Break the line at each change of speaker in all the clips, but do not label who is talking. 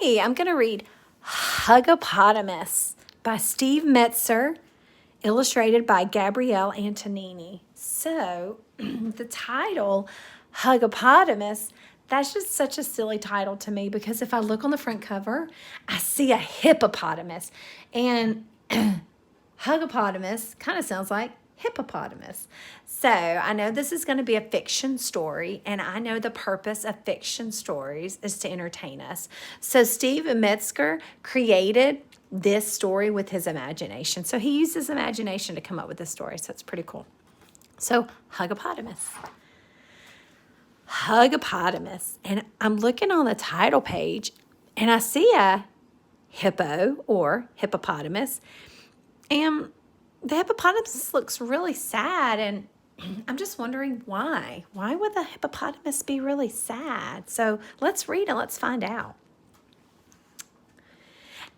Hey, I'm going to read Huggapotamus by Steve Metzger, illustrated by Gabrielle Antonini. So, the title, Huggapotamus, that's just such a silly title to me because if I look on the front cover, I see a hippopotamus. And Huggapotamus kind of sounds like hippopotamus. So I know this is going to be a fiction story, and I know the purpose of fiction stories is to entertain us. So Steve Metzger created this story with his imagination. So he used his imagination to come up with this story. So it's pretty cool. So Huggapotamus. Huggapotamus. And I'm looking on the title page, and I see a hippo or hippopotamus. And the hippopotamus looks really sad, and I'm just wondering why. Why would the hippopotamus be really sad? So let's read and let's find out.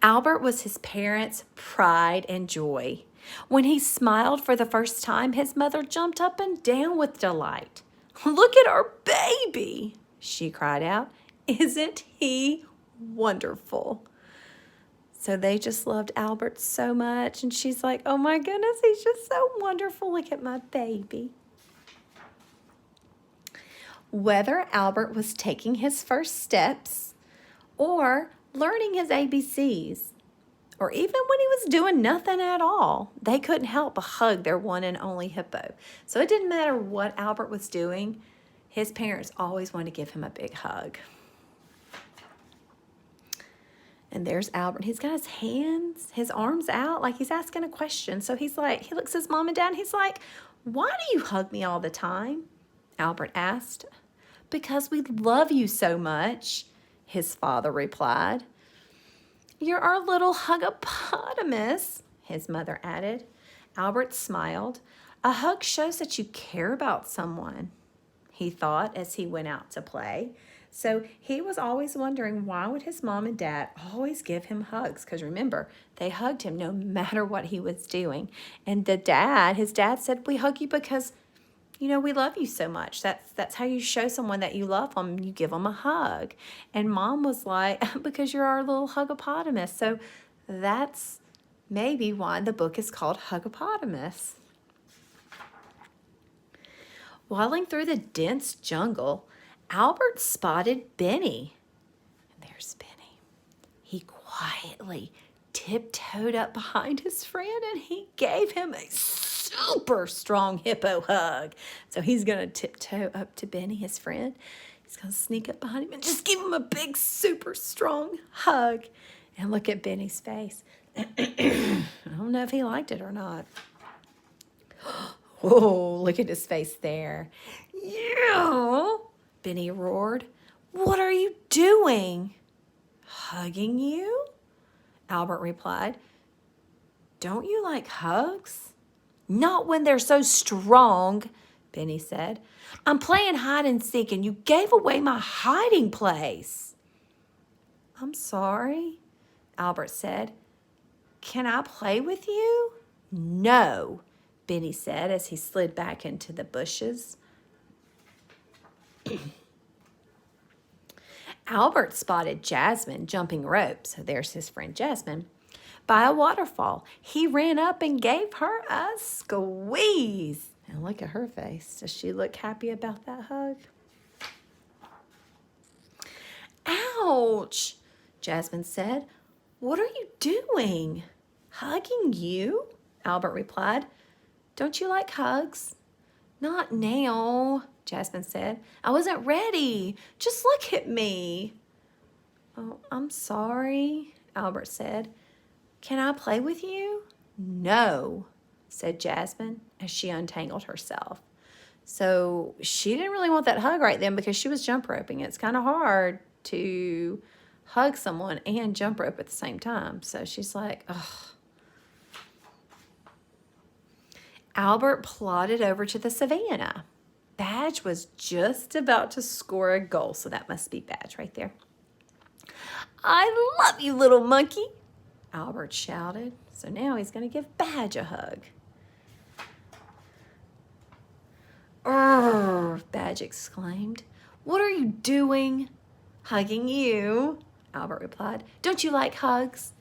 Albert was his parents' pride and joy. When he smiled for the first time, his mother jumped up and down with delight. "Look at our baby," she cried out. "Isn't he wonderful?" So they just loved Albert so much. And she's like, "Oh my goodness, he's just so wonderful. Look at my baby." Whether Albert was taking his first steps or learning his ABCs, or even when he was doing nothing at all, they couldn't help but hug their one and only hippo. So it didn't matter what Albert was doing, his parents always wanted to give him a big hug. And there's Albert. He's got his arms out like he's asking a question. So he looks at his mom and dad and he's like, "Why do you hug me all the time?" Albert asked. "Because we love you so much," his father replied. "You're our little huggapotamus," his mother added. Albert smiled. "A hug shows that you care about someone," he thought as he went out to play. So he was always wondering, why would his mom and dad always give him hugs? Because remember, they hugged him no matter what he was doing. And his dad said, "We hug you because, we love you so much. That's how you show someone that you love them. You give them a hug." And mom was like, "Because you're our little huggapotamus." So that's maybe why the book is called Huggapotamus. Waddling through the dense jungle, Albert spotted Benny. And there's Benny. He quietly tiptoed up behind his friend and he gave him a super strong hippo hug. So he's going to tiptoe up to Benny, his friend. He's going to sneak up behind him and just give him a big, super strong hug. And look at Benny's face. I don't know if he liked it or not. Oh, look at his face there. "Yeah," Benny roared. "What are you doing?" "Hugging you," Albert replied. "Don't you like hugs?" "Not when they're so strong," Benny said. "I'm playing hide and seek and you gave away my hiding place." "I'm sorry," Albert said. "Can I play with you?" "No," Benny said as he slid back into the bushes. Albert spotted Jasmine jumping rope, so there's his friend Jasmine, by a waterfall. He ran up and gave her a squeeze. And look at her face. Does she look happy about that hug? "Ouch," Jasmine said. "What are you doing?" "Hugging you," Albert replied. "Don't you like hugs?" "Not now," Jasmine said. "I wasn't ready. Just look at me." "Oh, I'm sorry," Albert said. "Can I play with you?" "No," said Jasmine as she untangled herself. So she didn't really want that hug right then because she was jump roping. It's kind of hard to hug someone and jump rope at the same time. So she's like, ugh. Albert plodded over to the savannah. Badge was just about to score a goal, so that must be Badge right there. "I love you, little monkey," Albert shouted. So now he's going to give Badge a hug. "Urgh," Badge exclaimed. "What are you doing?" "Hugging you," Albert replied. Don't you like hugs?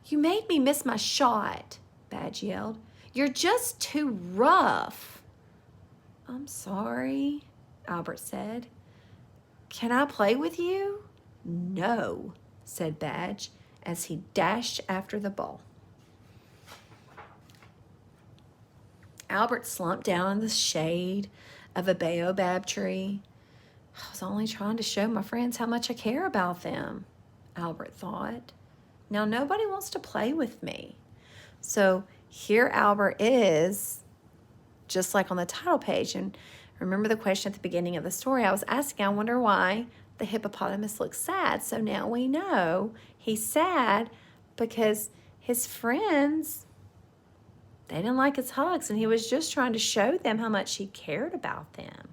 You made me miss my shot, Badge yelled. You're just too rough. I'm sorry, Albert said. Can I play with you? No, said Badge as he dashed after the ball. Albert slumped down in the shade of a baobab tree. I was only trying to show my friends how much I care about them, Albert thought. Now nobody wants to play with me. So here Albert is, just like on the title page. And remember the question at the beginning of the story I was asking, I wonder why the hippopotamus looks sad. So now we know he's sad because his friends, they didn't like his hugs, and he was just trying to show them how much he cared about them.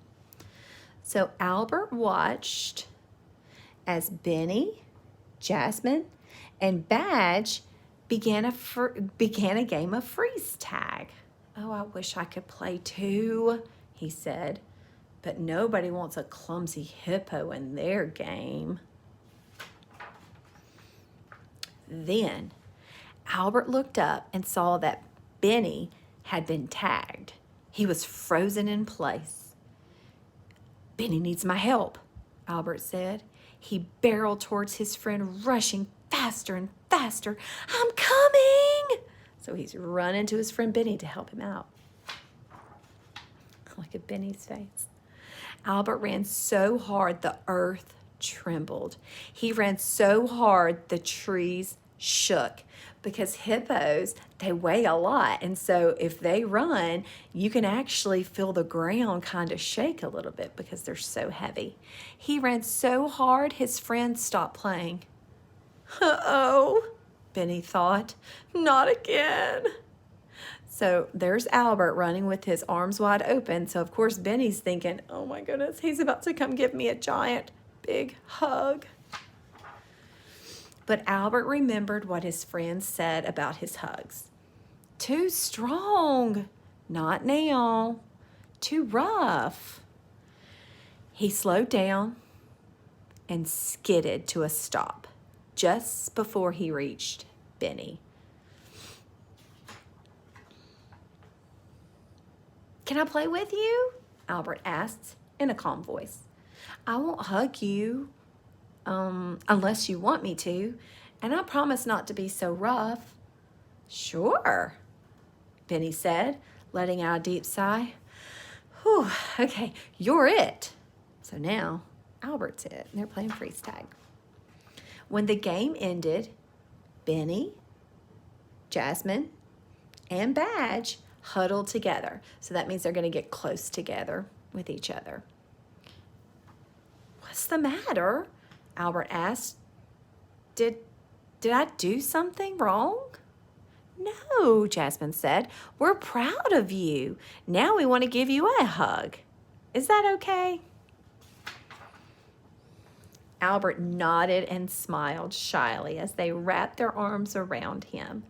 So Albert watched as Benny, Jasmine, and Badge began a game of freeze tag. Oh, I wish I could play too, he said. But nobody wants a clumsy hippo in their game. Then Albert looked up and saw that Benny had been tagged. He was frozen in place. Benny needs my help, Albert said. He barreled towards his friend, rushing faster and faster. I'm coming! So he's running to his friend Benny to help him out. Look at Benny's face. Albert ran so hard the earth trembled. He ran so hard the trees shook, because hippos, they weigh a lot, and so if they run, you can actually feel the ground kind of shake a little bit because they're so heavy. He ran so hard his friends stopped playing. Uh-oh, Benny thought, not again. So there's Albert running with his arms wide open. So of course Benny's thinking, oh my goodness, he's about to come give me a giant big hug. But Albert remembered what his friends said about his hugs. Too strong, not now. Too rough. He slowed down and skidded to a stop just before he reached Benny. Can I play with you? Albert asked in a calm voice. I won't hug you unless you want me to, and I promise not to be so rough. Sure, Benny said, letting out a deep sigh. Whew, okay, you're it. So now Albert's it, and they're playing freeze tag. When the game ended, Benny, Jasmine, and Badge huddled together. So that means they're going to get close together with each other. What's the matter? Albert asked. Did I do something wrong? No, Jasmine said. We're proud of you. Now we want to give you a hug. Is that okay? Albert nodded and smiled shyly as they wrapped their arms around him.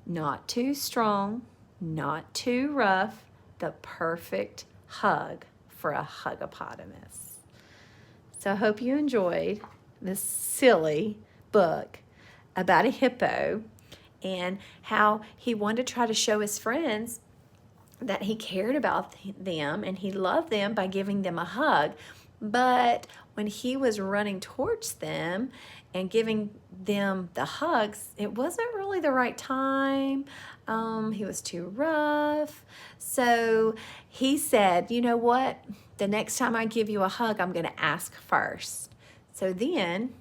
Not too strong, not too rough, the perfect hug for a Huggapotamus. So I hope you enjoyed this silly book about a hippo and how he wanted to try to show his friends that he cared about them and he loved them by giving them a hug. But when he was running towards them and giving them the hugs, it wasn't really the right time. He was too rough. So he said, you know what? The next time I give you a hug, I'm going to ask first. So then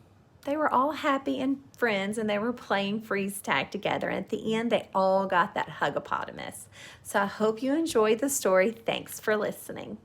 they were all happy and friends, and they were playing freeze tag together. And at the end, they all got that Huggapotamus. So I hope you enjoyed the story. Thanks for listening.